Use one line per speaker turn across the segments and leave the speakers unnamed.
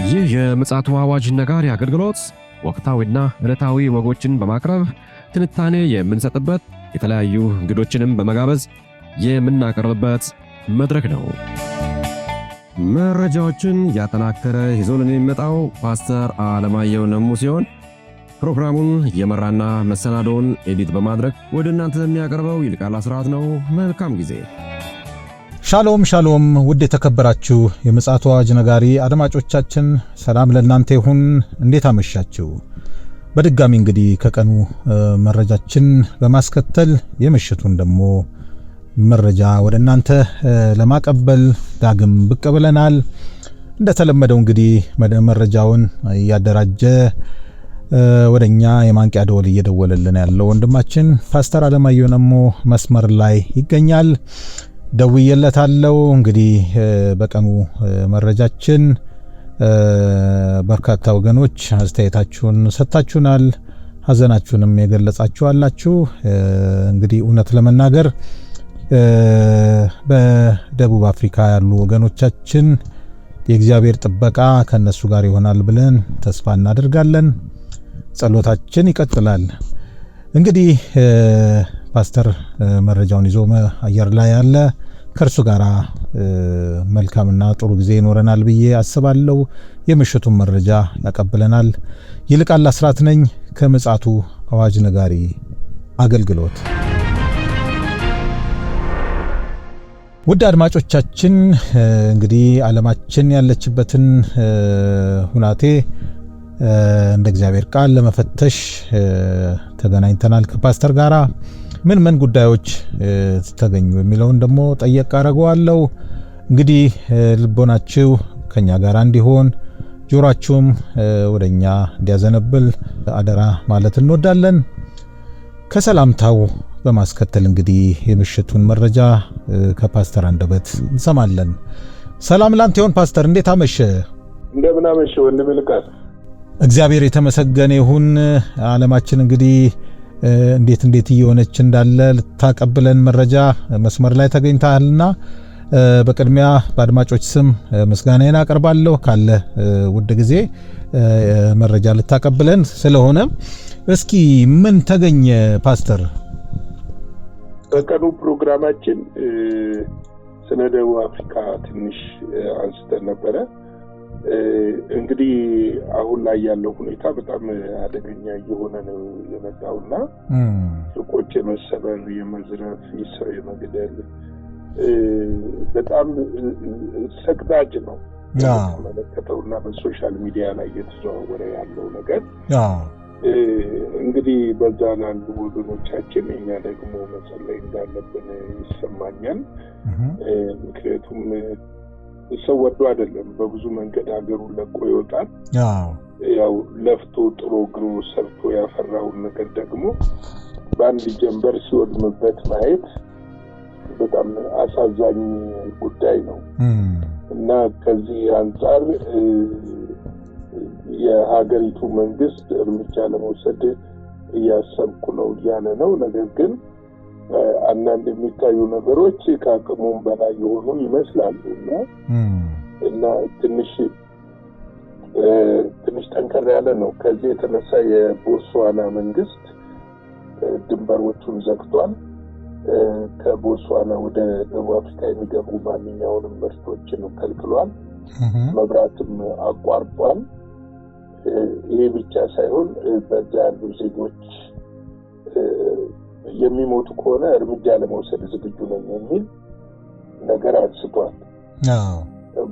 ይህ የምፅዓቱ አዋጅ ነጋሪ አገልግሎት ወቅታዊና ዕለታዊ ወጎችን በማቅረብ ትንታኔ የምንሰጥበት የተለያዩ እንግዶችንም በመጋበዝ የምናቀርብበት መድረክ ነው። መረጃዎችን ያጠናከረ ይዞልን የሚመጣው ፓስተር አለማየሁ ነሙ ሲሆን ፕሮግራሙን የመራና መሰናዶውን ኤዲት በማድረግ ወደ እናንተ የሚያቀርበው ይልቃል አስራት ነው። መልካም ጊዜ።
ሻሎም ሻሎም፣ ውድ የተከበራችሁ የምፅዓቱ አዋጅ ነጋሪ አድማጮቻችን ሰላም ለእናንተ ይሁን። እንዴት አመሻችሁ? በድጋሚ እንግዲህ ከቀኑ መረጃችን በማስከተል የምሽቱን ደግሞ መረጃ ወደ እናንተ ለማቀበል ዳግም ብቅ ብለናል። እንደተለመደው እንግዲህ መረጃውን ያደራጀ ወደኛ የማንቂያ ደወል እየደወለልን ያለው ወንድማችን ፓስተር አለማየሁ ነሙ መስመር ላይ ይገኛል። ደውዬለታለሁ። እንግዲህ በቀኑ መረጃችን በርካታ ወገኖች አስተያየታችሁን ሰጣችሁናል፣ ሀዘናችሁንም የገለጻችሁ አላችሁ። እንግዲህ እውነት ለመናገር በደቡብ አፍሪካ ያሉ ወገኖቻችን የእግዚአብሔር ጥበቃ ከነሱ ጋር ይሆናል ብለን ተስፋ እናደርጋለን። ጸሎታችን ይቀጥላል። እንግዲህ ፓስተር መረጃውን ይዞ አየር ላይ ያለ ከርሱ ጋራ መልካምና ጥሩ ጊዜ ይኖረናል ብዬ አስባለሁ። የምሽቱን መረጃ ያቀብለናል። ይልቃል አስራት ነኝ ከምፅዓቱ አዋጅ ነጋሪ አገልግሎት። ውድ አድማጮቻችን እንግዲህ ዓለማችን ያለችበትን ሁናቴ እንደ እግዚአብሔር ቃል ለመፈተሽ ተገናኝተናል ከፓስተር ጋራ። ምን ጉዳዮች ተገኙ የሚለውን ደግሞ ጠየቅ አደርገዋለሁ። እንግዲህ ልቦናችሁ ከኛ ጋር እንዲሆን ጆሮአችሁም ወደኛ እንዲያዘነብል አደራ ማለት እንወዳለን። ከሰላምታው በማስከተል እንግዲህ የምሽቱን መረጃ ከፓስተር አንደበት እንሰማለን። ሰላም ላንተ ይሁን ፓስተር፣ እንዴት አመሸ?
እንደምን አመሸ ወንድም ይልቃል?
እግዚአብሔር የተመሰገነ ይሁን። ዓለማችን እንግዲህ እንዴት እየሆነች እንዳለ ልታቀብለን መረጃ መስመር ላይ ተገኝታልና በቅድሚያ በአድማጮች ስም ምስጋናዬን አቀርባለሁ። ካለ ውድ ጊዜ መረጃ ልታቀብለን ስለሆነ እስኪ ምን ተገኘ ፓስተር?
በቀኑ ፕሮግራማችን ስለ ደቡብ አፍሪካ ትንሽ አንስተን ነበረ። እንግዲህ አሁን ላይ ያለው ሁኔታ በጣም አደገኛ እየሆነ ነው የመጣውና ሱቆች የመሰበር፣ የመዝረፍ፣ ሰው የመግደል በጣም ሰቅጣጭ ነው መለከተውና በሶሻል ሚዲያ ላይ እየተዘዋወረ ያለው ነገር። እንግዲህ በዛ ላሉ ወገኖቻችን እኛ ደግሞ መጸለይ እንዳለብን ይሰማኛል። ምክንያቱም ሰው ወዶ አይደለም በብዙ መንገድ ሀገሩን ለቆ ይወጣል። ያው ለፍቶ ጥሮ ግሮ ሰርቶ ያፈራውን ነገር ደግሞ በአንድ ጀንበር ሲወድምበት ማየት በጣም አሳዛኝ ጉዳይ ነው እና ከዚህ አንጻር የሀገሪቱ መንግስት እርምጃ ለመውሰድ እያሰብኩ ነው እያለ ነው። ነገር ግን አንዳንድ የሚታዩ ነገሮች ከአቅሙም በላይ የሆኑ ይመስላሉ እና ትንሽ ጠንከር ያለ ነው። ከዚህ የተነሳ የቦትስዋና መንግስት ድንበሮቹን ዘግቷል። ከቦትስዋና ወደ ደቡብ አፍሪካ የሚገቡ ማንኛውንም ምርቶችን ከልክሏል። መብራትም አቋርጧል። ይሄ ብቻ ሳይሆን በዛ ያሉ ዜጎች የሚሞቱ ከሆነ እርምጃ ለመውሰድ ዝግጁ ነኝ የሚል ነገር አንስቷል።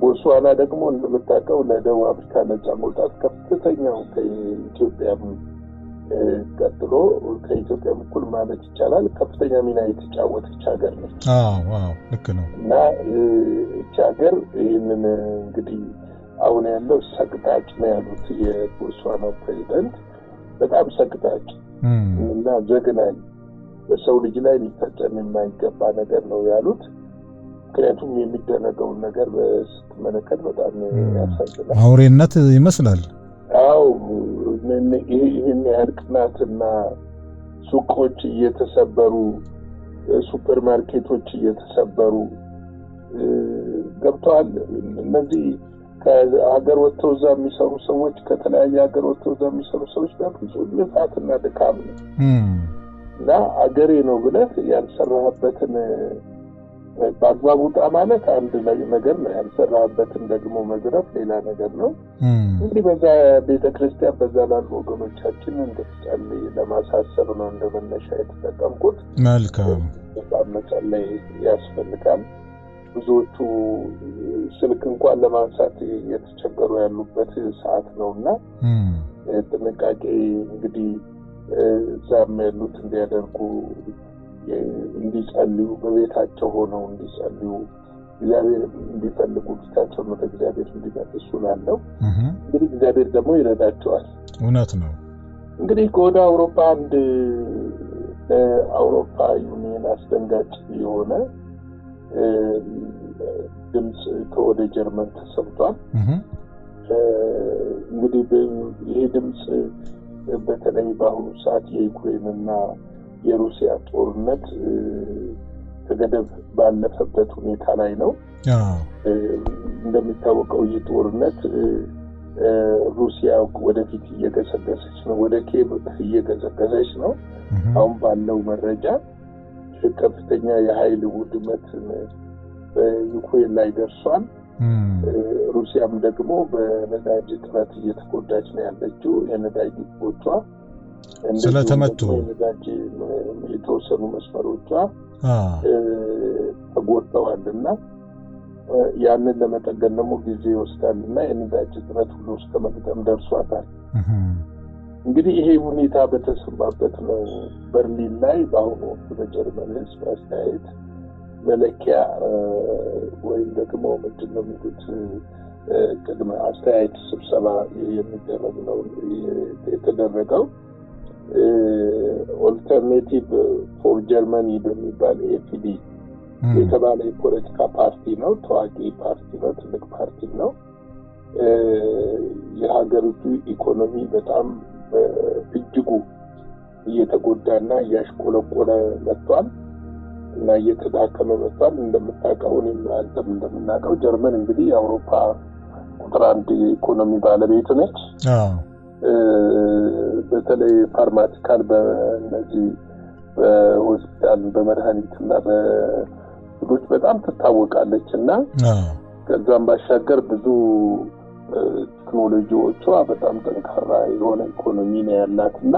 ቦትስዋና ደግሞ እንደምታውቀው ለደቡብ አፍሪካ ነጻ መውጣት ከፍተኛው ከኢትዮጵያም ቀጥሎ ከኢትዮጵያም እኩል ማለት ይቻላል ከፍተኛ ሚና የተጫወተች ሀገር ነች።
ልክ ነው። እና
እቺ ሀገር ይህንን እንግዲህ አሁን ያለው ሰቅጣጭ ነው ያሉት የቦትስዋና ፕሬዚደንት። በጣም ሰቅጣጭ እና ዘግናኝ በሰው ልጅ ላይ ሊፈጸም የማይገባ ነገር ነው ያሉት። ምክንያቱም የሚደረገውን ነገር ስትመለከት በጣም ያሳዝናል።
አውሬነት ይመስላል።
ይህን ያህል ቅናትና ሱቆች እየተሰበሩ፣ ሱፐር ማርኬቶች እየተሰበሩ ገብተዋል። እነዚህ ከሀገር ወጥተው እዛ የሚሰሩ ሰዎች ከተለያየ ሀገር ወጥተው እዛ የሚሰሩ ሰዎች ብዙ ልፋትና ድካም ነው እና አገሬ ነው ብለህ ያልሰራህበትን በአግባቡ ውጣ ማለት አንድ ነገር ነው። ያልሰራህበትን ደግሞ መዝረፍ ሌላ ነገር ነው። እንግዲህ በዛ ቤተክርስቲያን በዛ ላሉ ወገኖቻችን እንድትጸልይ ለማሳሰብ ነው እንደ መነሻ የተጠቀምኩት።
መልካም።
በጣም መጸለይ ያስፈልጋል። ብዙዎቹ ስልክ እንኳን ለማንሳት እየተቸገሩ ያሉበት ሰዓት ነውና ጥንቃቄ እንግዲህ እዛም ያሉት እንዲያደርጉ እንዲጸልዩ በቤታቸው ሆነው እንዲጸልዩ እግዚአብሔር እንዲፈልጉ ፊታቸውን ወደ እግዚአብሔር እንዲመልሱ ላለው እንግዲህ እግዚአብሔር ደግሞ ይረዳቸዋል።
እውነት ነው።
እንግዲህ ከወደ አውሮፓ አንድ አውሮፓ ዩኒየን አስደንጋጭ የሆነ ድምጽ ከወደ ጀርመን ተሰምቷል። እንግዲህ ይሄ ድምጽ በተለይ በአሁኑ ሰዓት የዩክሬንና የሩሲያ ጦርነት ከገደብ ባለፈበት ሁኔታ ላይ ነው። እንደሚታወቀው ይህ ጦርነት ሩሲያ ወደፊት እየገሰገሰች ነው፣ ወደ ኬብ እየገሰገሰች ነው። አሁን ባለው መረጃ ከፍተኛ የኃይል ውድመት በዩክሬን ላይ ደርሷል። ሩሲያም ደግሞ በነዳጅ እጥረት እየተጎዳች ነው ያለችው። የነዳጅ ዲፖቿ
ስለተመቱ
የነዳጅ የተወሰኑ መስመሮቿ ተጎድተዋልና ያንን ለመጠገን ደግሞ ጊዜ ይወስዳልና የነዳጅ እጥረት ሁሉ እስከ መግጠም ደርሷታል። እንግዲህ ይሄ ሁኔታ በተሰማበት ነው በርሊን ላይ በአሁኑ ወቅት በጀርመን ሕዝብ አስተያየት መለኪያ ወይም ደግሞ ምንድን ነው የሚሉት ቅድመ አስተያየት ስብሰባ የሚደረግ ነው የተደረገው። ኦልተርኔቲቭ ፎር ጀርመኒ በሚባል ኤፒዲ የተባለ የፖለቲካ ፓርቲ ነው። ታዋቂ ፓርቲ ነው። ትልቅ ፓርቲ ነው። የሀገሪቱ ኢኮኖሚ በጣም እጅጉ እየተጎዳና እያሽቆለቆለ መጥቷል እና እየተዳከመ መጥቷል። እንደምታውቀው እኔም አንተም እንደምናውቀው ጀርመን እንግዲህ የአውሮፓ ቁጥር 1 የኢኮኖሚ ባለቤት ነች። በተለይ ፋርማቲካል በእነዚህ በሆስፒታል በመድኃኒትና በሌሎች በጣም ትታወቃለች እና ከዛም ባሻገር ብዙ ቴክኖሎጂዎቿ በጣም ጠንካራ የሆነ ኢኮኖሚ ነው ያላትና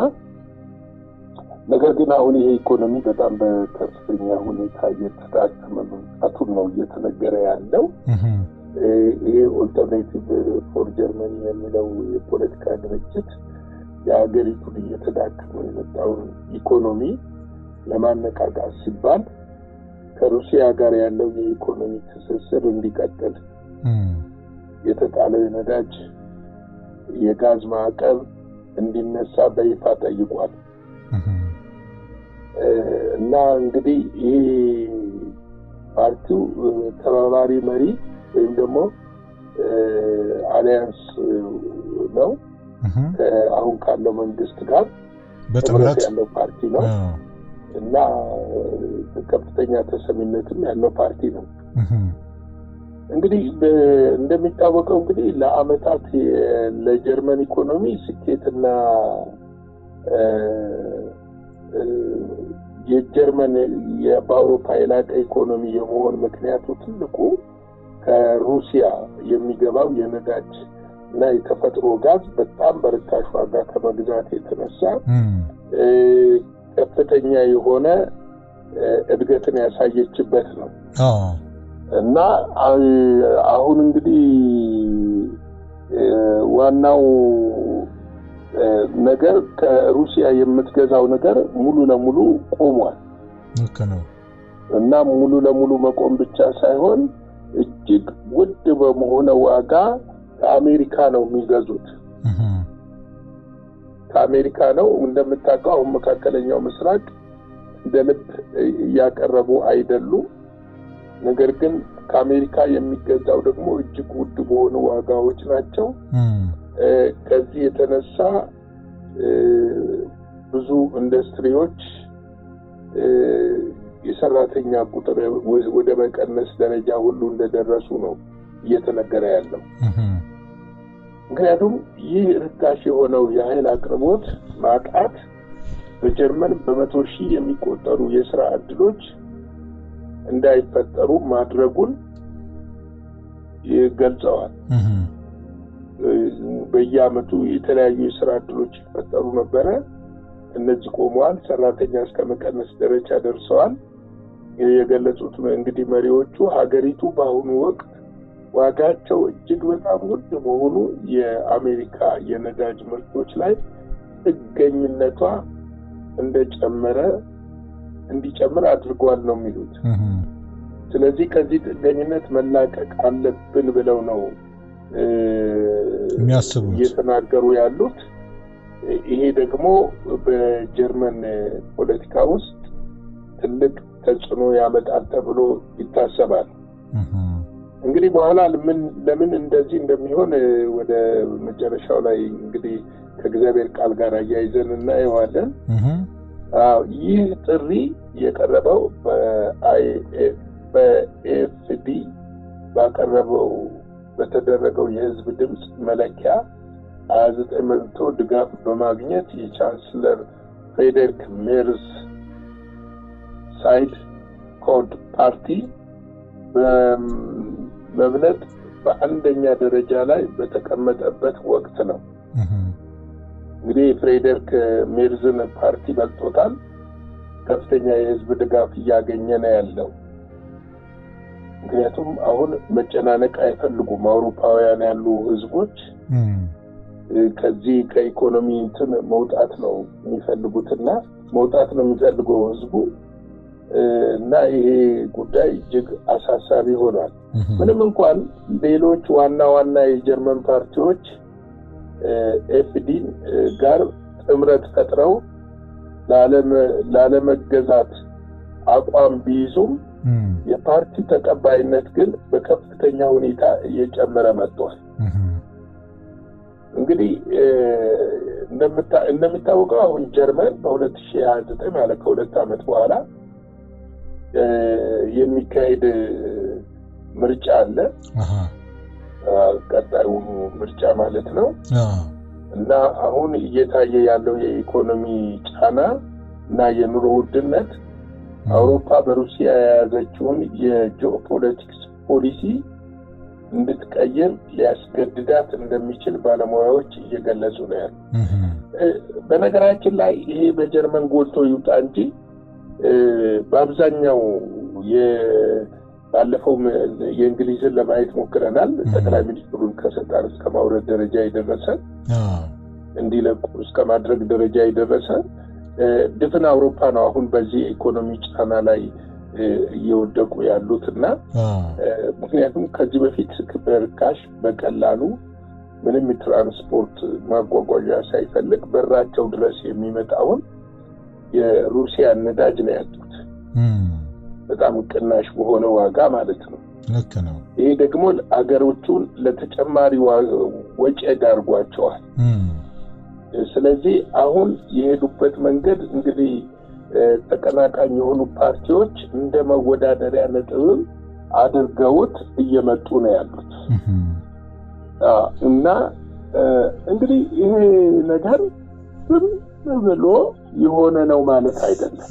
ነገር ግን አሁን ይሄ ኢኮኖሚ በጣም በከፍተኛ ሁኔታ እየተዳከመ መምጣቱን ነው እየተነገረ ያለው። ይሄ ኦልተርኔቲቭ ፎር ጀርመኒ የሚለው የፖለቲካ ድርጅት የሀገሪቱን እየተዳከመ የመጣውን ኢኮኖሚ ለማነቃቃት ሲባል ከሩሲያ ጋር ያለው የኢኮኖሚ ትስስር እንዲቀጥል የተጣለው የነዳጅ የጋዝ ማዕቀብ እንዲነሳ በይፋ ጠይቋል። እና እንግዲህ ይሄ ፓርቲው ተባባሪ መሪ ወይም ደግሞ አሊያንስ ነው አሁን ካለው መንግስት ጋር
በጥምረት
ያለው ፓርቲ ነው እና ከፍተኛ ተሰሚነትም ያለው ፓርቲ ነው። እንግዲህ እንደሚታወቀው እንግዲህ ለአመታት ለጀርመን ኢኮኖሚ ስኬትና የጀርመን በአውሮፓ የላቀ ኢኮኖሚ የመሆን ምክንያቱ ትልቁ ከሩሲያ የሚገባው የነዳጅ እና የተፈጥሮ ጋዝ በጣም በርካሽ ዋጋ ከመግዛት የተነሳ ከፍተኛ የሆነ እድገትን ያሳየችበት ነው እና አሁን እንግዲህ ዋናው ነገር ከሩሲያ የምትገዛው ነገር ሙሉ ለሙሉ ቆሟል። እና ሙሉ ለሙሉ መቆም ብቻ ሳይሆን እጅግ ውድ በመሆነ ዋጋ ከአሜሪካ ነው የሚገዙት። ከአሜሪካ ነው እንደምታውቀው አሁን መካከለኛው ምስራቅ እንደልብ እያቀረቡ አይደሉም። ነገር ግን ከአሜሪካ የሚገዛው ደግሞ እጅግ ውድ በሆኑ ዋጋዎች ናቸው። ከዚህ የተነሳ ብዙ ኢንዱስትሪዎች የሰራተኛ ቁጥር ወደ መቀነስ ደረጃ ሁሉ እንደደረሱ ነው እየተነገረ ያለው። ምክንያቱም ይህ ርካሽ የሆነው የኃይል አቅርቦት ማጣት በጀርመን በመቶ ሺህ የሚቆጠሩ የሥራ ዕድሎች እንዳይፈጠሩ ማድረጉን ይገልጸዋል። በየዓመቱ የተለያዩ የሥራ ዕድሎች ይፈጠሩ ነበረ። እነዚህ ቆመዋል። ሰራተኛ እስከ መቀነስ ደረጃ ደርሰዋል። የገለጹት እንግዲህ መሪዎቹ ሀገሪቱ በአሁኑ ወቅት ዋጋቸው እጅግ በጣም ውድ መሆኑ የአሜሪካ የነዳጅ ምርቶች ላይ ጥገኝነቷ እንዲጨምር አድርጓል ነው የሚሉት። ስለዚህ ከዚህ ጥገኝነት መላቀቅ አለብን ብለው ነው
የሚያስቡት
እየተናገሩ ያሉት። ይሄ ደግሞ በጀርመን ፖለቲካ ውስጥ ትልቅ ተጽዕኖ ያመጣል ተብሎ ይታሰባል። እንግዲህ በኋላ ለምን እንደዚህ እንደሚሆን ወደ መጨረሻው ላይ እንግዲህ ከእግዚአብሔር ቃል ጋር አያይዘን እናየዋለን። ይህ ጥሪ የቀረበው በኤፍዲ በተደረገው የህዝብ ድምፅ መለኪያ 29% ድጋፍ በማግኘት የቻንስለር ፍሬድሪክ ሜርዝ ሳይድ ኮድ ፓርቲ በመብለጥ በአንደኛ ደረጃ ላይ በተቀመጠበት ወቅት ነው። እንግዲህ ፍሬድሪክ ሜርዝን ፓርቲ በልጦታል። ከፍተኛ የህዝብ ድጋፍ እያገኘ ነው ያለው። ምክንያቱም አሁን መጨናነቅ አይፈልጉም። አውሮፓውያን ያሉ ህዝቦች ከዚህ ከኢኮኖሚ እንትን መውጣት ነው የሚፈልጉትና መውጣት ነው የሚፈልገው ህዝቡ እና ይሄ ጉዳይ እጅግ አሳሳቢ ሆኗል። ምንም እንኳን ሌሎች ዋና የጀርመን ፓርቲዎች ኤፍዲ ጋር ጥምረት ፈጥረው ላለመገዛት አቋም ቢይዙም የፓርቲው ተቀባይነት ግን በከፍተኛ ሁኔታ እየጨመረ መጥቷል። እንግዲህ እንደሚታወቀው አሁን ጀርመን በ2029 ማለት ከሁለት ዓመት በኋላ የሚካሄድ ምርጫ አለ። ቀጣዩ ምርጫ ማለት ነው። እና አሁን እየታየ ያለው የኢኮኖሚ ጫና እና የኑሮ ውድነት አውሮፓ በሩሲያ የያዘችውን የጂኦፖለቲክስ ፖሊሲ እንድትቀይር ሊያስገድዳት እንደሚችል ባለሙያዎች እየገለጹ ነው ያሉት። በነገራችን ላይ ይሄ በጀርመን ጎልቶ ይውጣ እንጂ በአብዛኛው ባለፈው የእንግሊዝን ለማየት ሞክረናል። ጠቅላይ ሚኒስትሩን ከስልጣን እስከ ማውረድ ደረጃ የደረሰ እንዲለቁ እስከ ማድረግ ደረጃ የደረሰ ድፍን አውሮፓ ነው አሁን በዚህ ኢኮኖሚ ጫና ላይ እየወደቁ ያሉትና ምክንያቱም ከዚህ በፊት በርካሽ በቀላሉ ምንም ትራንስፖርት ማጓጓዣ ሳይፈልግ በራቸው ድረስ የሚመጣውን የሩሲያ ነዳጅ ነው ያጡት። በጣም ቅናሽ በሆነ ዋጋ ማለት ነው።
ልክ ነው።
ይሄ ደግሞ አገሮቹን ለተጨማሪ ወጪ ዳርጓቸዋል። ስለዚህ አሁን የሄዱበት መንገድ እንግዲህ ተቀናቃኝ የሆኑ ፓርቲዎች እንደ መወዳደሪያ ነጥብ አድርገውት እየመጡ ነው ያሉት እና እንግዲህ ይሄ ነገር ዝም ብሎ የሆነ ነው ማለት አይደለም።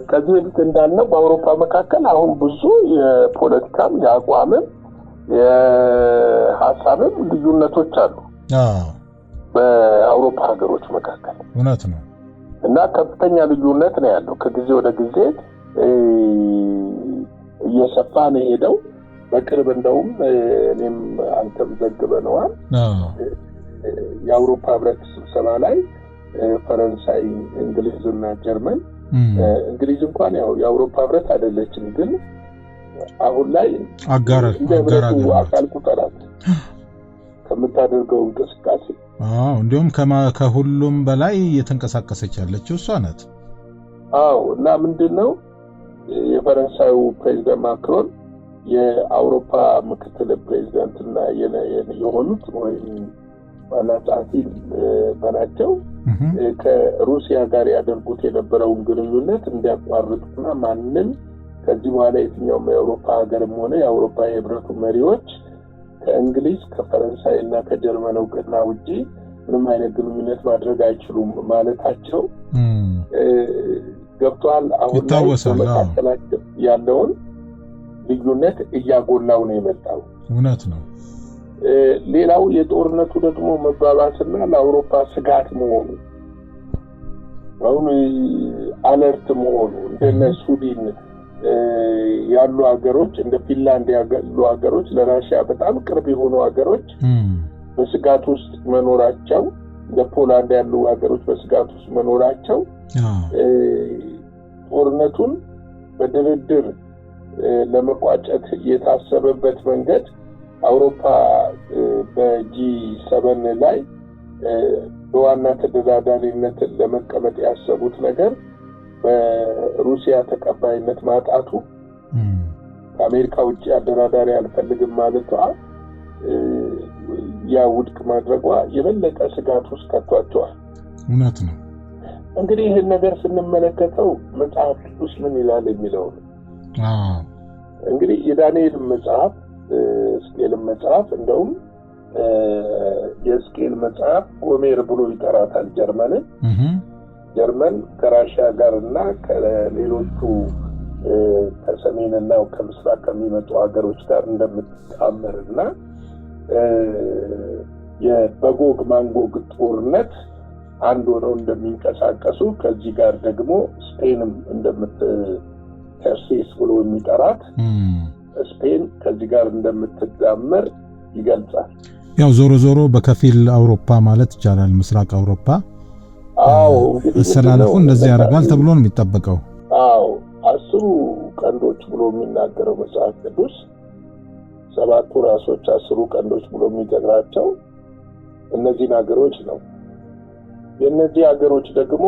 ከዚህ በፊት እንዳልነው በአውሮፓ መካከል አሁን ብዙ የፖለቲካም የአቋምም የሀሳብም ልዩነቶች አሉ በአውሮፓ ሀገሮች መካከል።
እውነት ነው።
እና ከፍተኛ ልዩነት ነው ያለው። ከጊዜ ወደ ጊዜ እየሰፋ ነው ሄደው። በቅርብ እንደውም እኔም አንተም ዘግበነዋል የአውሮፓ ህብረት ስብሰባ ላይ ፈረንሳይ፣ እንግሊዝና ጀርመን እንግሊዝ እንኳን ያው የአውሮፓ ህብረት አይደለችም፣ ግን አሁን ላይ አጋር አካል ቁጠራት ከምታደርገው እንቅስቃሴ
እንዲሁም ከሁሉም በላይ እየተንቀሳቀሰች ያለችው እሷ ናት።
እና ምንድነው የፈረንሳዩ ፕሬዝዳንት ማክሮን የአውሮፓ ምክትል ፕሬዝዳንትና የሆኑት ወይም ባላጣቲ በናቸው ከሩሲያ ጋር ያደርጉት የነበረውን ግንኙነት እንዲያቋርጡና ማንም ከዚህ በኋላ የትኛውም የአውሮፓ ሀገርም ሆነ የአውሮፓ የህብረቱ መሪዎች ከእንግሊዝ ከፈረንሳይ እና ከጀርመን እውቅና ውጪ ምንም አይነት ግንኙነት ማድረግ አይችሉም ማለታቸው ገብቷል። አሁን መካከላቸው ያለውን ልዩነት እያጎላው ነው የመጣው።
እውነት ነው።
ሌላው የጦርነቱ ደግሞ መባባስና ለአውሮፓ ስጋት መሆኑ አሁን አለርት መሆኑ እንደነ ስዊድን ያሉ ሀገሮች እንደ ፊንላንድ ያሉ ሀገሮች ለራሽያ በጣም ቅርብ የሆኑ ሀገሮች በስጋት ውስጥ መኖራቸው እንደ ፖላንድ ያሉ ሀገሮች በስጋት ውስጥ መኖራቸው ጦርነቱን በድርድር ለመቋጨት የታሰበበት መንገድ አውሮፓ በጂ7 ላይ በዋና ተደራዳሪነት ለመቀመጥ ያሰቡት ነገር በሩሲያ ተቀባይነት ማጣቱ ከአሜሪካ ውጪ አደራዳሪ አልፈልግም ማለቷ ያ ውድቅ ማድረጓ የበለጠ ስጋት ውስጥ ከቷቸዋል።
እውነት ነው።
እንግዲህ ይህን ነገር ስንመለከተው መጽሐፍ ቅዱስ ምን ይላል የሚለው ነው። እንግዲህ የዳንኤል መጽሐፍ ስኬል መጽሐፍ እንደውም የስኬል መጽሐፍ ጎሜር ብሎ ይጠራታል ጀርመንን። ጀርመን ከራሽያ ጋርና ከሌሎቹ ከሰሜንና ከምስራቅ ከሚመጡ ሀገሮች ጋር እንደምትጣመርና የበጎግ ማንጎግ ጦርነት አንድ ሆነው እንደሚንቀሳቀሱ ከዚህ ጋር ደግሞ ስፔንም እንደምትከሴስ ብሎ የሚጠራት ስፔን ከዚህ ጋር እንደምትዳመር ይገልጻል።
ያው ዞሮ በከፊል አውሮፓ ማለት ይቻላል ምስራቅ አውሮፓ አሰላለፉ እንደዚህ ያደርጋል ተብሎ ነው የሚጠበቀው።
አስሩ ቀንዶች ብሎ የሚናገረው መጽሐፍ ቅዱስ ሰባቱ ራሶች አስሩ ቀንዶች ብሎ የሚጠራቸው እነዚህ ሀገሮች ነው። የነዚህ ሀገሮች ደግሞ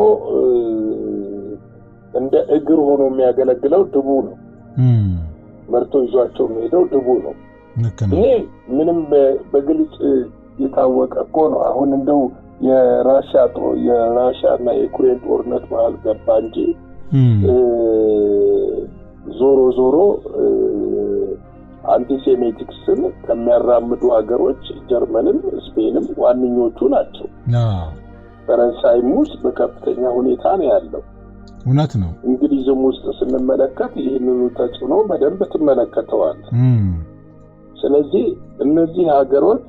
እንደ እግር ሆኖ የሚያገለግለው ድቡ ነው። መርቶ ይዟቸው የሚሄደው ድቡ ነው። ይሄ ምንም በግልጽ የታወቀ እኮ ነው። አሁን እንደው የራሻና የዩክሬን ጦርነት መሃል ገባ እንጂ ዞሮ አንቲሴሜቲክስን ከሚያራምዱ ሀገሮች ጀርመንም ስፔንም ዋነኞቹ ናቸው። ፈረንሳይም ውስጥ በከፍተኛ ሁኔታ ነው ያለው።
እውነት ነው።
እንግሊዝም ውስጥ ስንመለከት ይህንኑ ተጽዕኖ በደንብ ትመለከተዋለህ። ስለዚህ እነዚህ ሀገሮች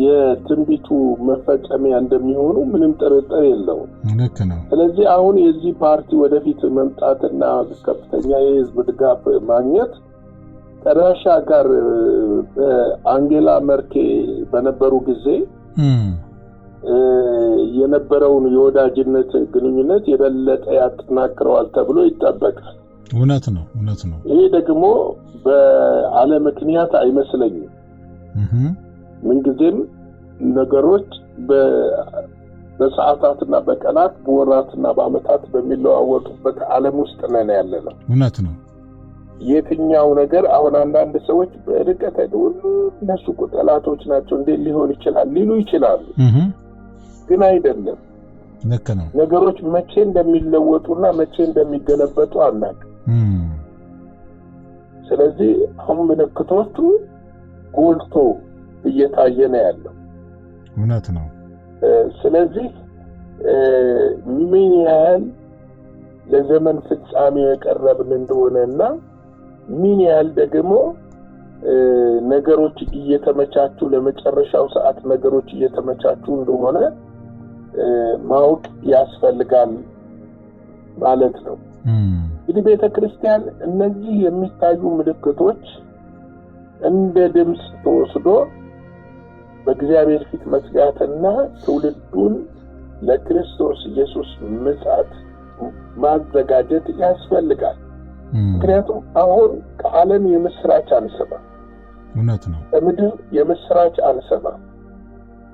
የትንቢቱ መፈጸሚያ እንደሚሆኑ ምንም ጥርጥር የለውም።
ልክ ነው።
ስለዚህ አሁን የዚህ ፓርቲ ወደፊት መምጣትና ከፍተኛ የህዝብ ድጋፍ ማግኘት ከራሻ ጋር በአንጌላ መርኬል በነበሩ ጊዜ የነበረውን የወዳጅነት ግንኙነት የበለጠ ያጠናክረዋል ተብሎ ይጠበቃል።
እውነት ነው።
ይሄ ደግሞ በአለ ምክንያት አይመስለኝም። ምንጊዜም ነገሮች በሰዓታትና በቀናት በወራትና በአመታት በሚለዋወጡበት ዓለም ውስጥ ነን ያለነው።
እውነት ነው።
የትኛው ነገር አሁን አንዳንድ ሰዎች በርቀት እነሱ ጠላቶች ናቸው እንዴት ሊሆን ይችላል ሊሉ ይችላሉ። ግን አይደለም።
ልክ ነው።
ነገሮች መቼ እንደሚለወጡና መቼ እንደሚገለበጡ አናውቅም። ስለዚህ አሁን ምልክቶቹ ጎልቶ እየታየ ነው ያለው።
እውነት ነው።
ስለዚህ ምን ያህል ለዘመን ፍጻሜ የቀረብን እንደሆነና ምን ያህል ደግሞ ነገሮች እየተመቻቹ ለመጨረሻው ሰዓት ነገሮች እየተመቻቹ እንደሆነ ማወቅ ያስፈልጋል ማለት ነው። እንግዲህ ቤተክርስቲያን እነዚህ የሚታዩ ምልክቶች እንደ ድምጽ ተወስዶ በእግዚአብሔር ፊት መስጋትና ትውልዱን ለክርስቶስ ኢየሱስ ምጽአት ማዘጋጀት ያስፈልጋል። ምክንያቱም አሁን ከዓለም የምስራች አንሰማ።
እውነት ነው።
ከምድር የምስራች አንሰማ።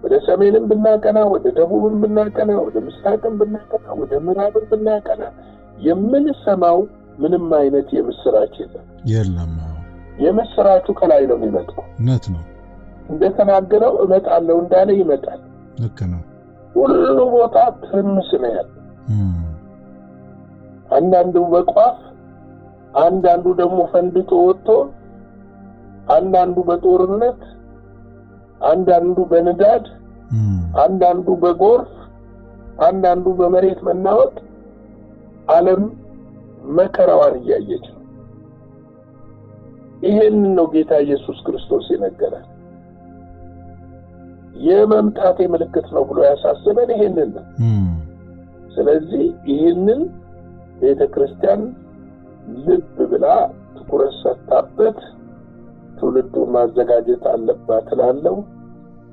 ወደ ሰሜንም ብናቀና፣ ወደ ደቡብም ብናቀና፣ ወደ ምስራቅም ብናቀና፣ ወደ ምዕራብም ብናቀና የምንሰማው ምንም አይነት የምስራች
የለም።
የምስራቹ ከላይ ነው የሚመጣው።
እውነት ነው።
እንደተናገረው እመጣለሁ እንዳለ ይመጣል።
ልክ ነው።
ሁሉ ቦታ ትርምስ ነው ያለው። አንዳንዱ በቋፍ አንዳንዱ ደግሞ ፈንድቶ ወጥቶ አንዳንዱ በጦርነት፣ አንዳንዱ በንዳድ፣ አንዳንዱ በጎርፍ፣ አንዳንዱ በመሬት መናወጥ ዓለም መከራዋን እያየች ነው። ይሄን ነው ጌታ ኢየሱስ ክርስቶስ የነገረን። የመምጣቴ ምልክት ነው ብሎ ያሳሰበን ይሄንን ነው። ስለዚህ ይሄንን ቤተክርስቲያን ልብ ብላ ትኩረት ሰጥታበት ትውልዱን ማዘጋጀት አለባት እላለሁ።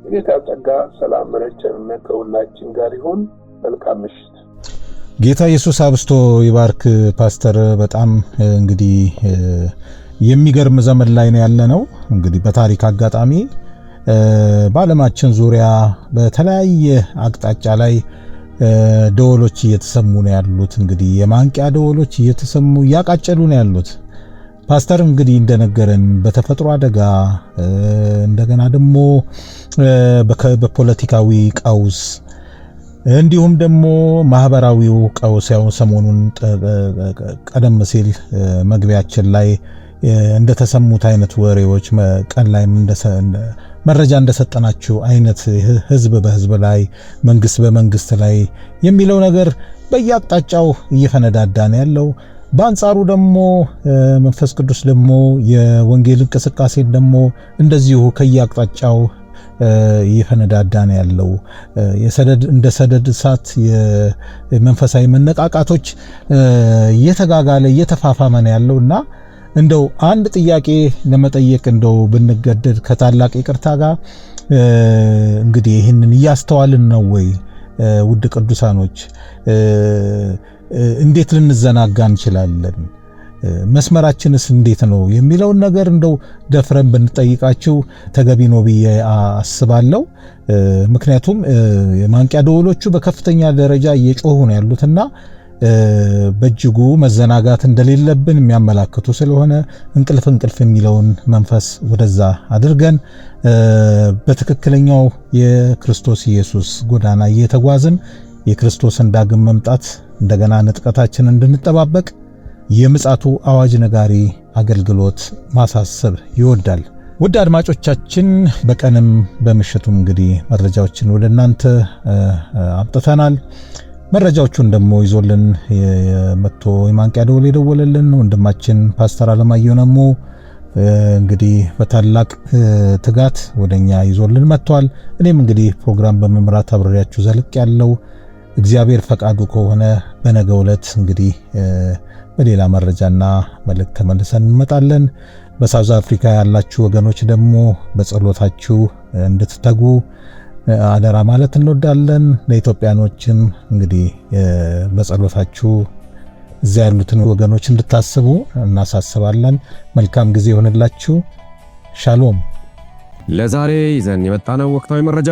ጌታ ጸጋ፣ ሰላም፣ ምሕረት ከሁላችን ጋር ይሁን። መልካም ምሽት።
ጌታ ኢየሱስ አብስቶ ይባርክ። ፓስተር በጣም እንግዲህ የሚገርም ዘመን ላይ ነው ያለነው። እንግዲህ በታሪክ አጋጣሚ በዓለማችን ዙሪያ በተለያየ አቅጣጫ ላይ ደወሎች እየተሰሙ ነው ያሉት። እንግዲህ የማንቂያ ደወሎች እየተሰሙ እያቃጨሉ ነው ያሉት። ፓስተር እንግዲህ እንደነገረን በተፈጥሮ አደጋ እንደገና ደግሞ በፖለቲካዊ ቀውስ እንዲሁም ደግሞ ማህበራዊው ቀውስ ያው ሰሞኑን ቀደም ሲል መግቢያችን ላይ እንደተሰሙት አይነት ወሬዎች ቀን ላይ መረጃ እንደሰጠናችሁ አይነት ህዝብ በህዝብ ላይ መንግስት በመንግስት ላይ የሚለው ነገር በየአቅጣጫው እየፈነዳዳ ነው ያለው። በአንጻሩ ደግሞ መንፈስ ቅዱስ ደግሞ የወንጌል እንቅስቃሴን ደግሞ እንደዚሁ ከየአቅጣጫው እየፈነዳዳ ነው ያለው። እንደ ሰደድ እሳት የመንፈሳዊ መነቃቃቶች እየተጋጋለ እየተፋፋመ ነው ያለውና እንደው አንድ ጥያቄ ለመጠየቅ እንደው ብንገደድ ከታላቅ ይቅርታ ጋር እንግዲህ ይህንን እያስተዋልን ነው ወይ? ውድ ቅዱሳኖች እንዴት ልንዘናጋ እንችላለን? መስመራችንስ እንዴት ነው የሚለውን ነገር እንደው ደፍረን ብንጠይቃችሁ ተገቢ ነው ብዬ አስባለሁ። ምክንያቱም የማንቂያ ደወሎቹ በከፍተኛ ደረጃ እየጮሁ ነው ያሉትና በእጅጉ መዘናጋት እንደሌለብን የሚያመላክቱ ስለሆነ እንቅልፍ የሚለውን መንፈስ ወደዛ አድርገን በትክክለኛው የክርስቶስ ኢየሱስ ጎዳና እየተጓዝን የክርስቶስን ዳግም መምጣት እንደገና ንጥቀታችንን እንድንጠባበቅ የምጽአቱ አዋጅ ነጋሪ አገልግሎት ማሳሰብ ይወዳል። ውድ አድማጮቻችን በቀንም በምሽቱም እንግዲህ መረጃዎችን ወደ እናንተ አምጥተናል። መረጃዎቹን ደግሞ ይዞልን መጥቶ የማንቂያ ደወል የደወለልን ወንድማችን ፓስተር አለማየሁ ነሞ እንግዲህ በታላቅ ትጋት ወደኛ ይዞልን መጥቷል። እኔም እንግዲህ ፕሮግራም በመምራት አብሬያችሁ ዘልቅ ያለው እግዚአብሔር ፈቃዱ ከሆነ በነገው ዕለት እንግዲህ በሌላ መረጃና መልእክት ተመልሰን እንመጣለን። በሳውዝ አፍሪካ ያላችሁ ወገኖች ደግሞ በጸሎታችሁ እንድትተጉ አደራ ማለት እንወዳለን። ለኢትዮጵያኖችም እንግዲህ በጸሎታችሁ እዚያ ያሉትን ወገኖች እንድታስቡ እናሳስባለን። መልካም ጊዜ ይሆንላችሁ። ሻሎም።
ለዛሬ ይዘን የመጣነው ወቅታዊ መረጃ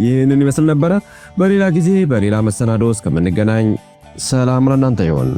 ይህንን ይመስል ነበረ። በሌላ ጊዜ በሌላ መሰናዶ እስከምንገናኝ ሰላም ለእናንተ ይሁን።